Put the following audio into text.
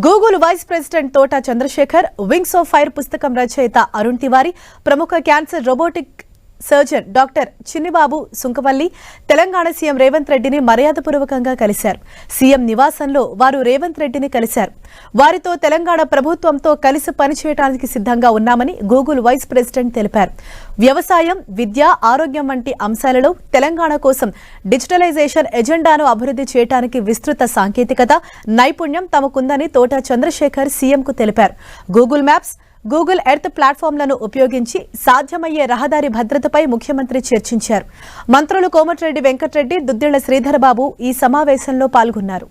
Google vice president తోట Chandrasekhar, wings of fire పుస్తకం రచయిత అరుణ్ తివారీ, ప్రముఖ cancer robotic surgeon doctor Chinnibabu Sunkavalli Telangana CM Revanth రెడ్డిని మర్యాదపూర్వకంగా కలిశారు. సీఎం నివాసంలో వారు రేవంత్ రెడ్డిని కలిశారు. వారితో తెలంగాణ ప్రభుత్వంతో కలిసి పనిచేయడానికి సిద్ధంగా ఉన్నామని గూగుల్ వైస్ ప్రెసిడెంట్ తెలిపారు. వ్యవసాయం, విద్య, ఆరోగ్యం వంటి అంశాలలో తెలంగాణ కోసం డిజిటలైజేషన్ ఎజెండాను అభివృద్ధి చేయడానికి విస్తృత సాంకేతికత, నైపుణ్యం తమకుందని తోట చంద్రశేఖర్ సీఎంకు తెలిపారు. గూగుల్ మ్యాప్స్, గూగుల్ ఎర్త్ ప్లాట్ఫామ్లను ఉపయోగించి సాధ్యమయ్యే రహదారి భద్రతపై ముఖ్యమంత్రి చర్చించారు. మంత్రులు కోమటిరెడ్డి వెంకటరెడ్డి, దుద్దిళ్ల శ్రీధరబాబు ఈ సమావేశంలో పాల్గొన్నారు.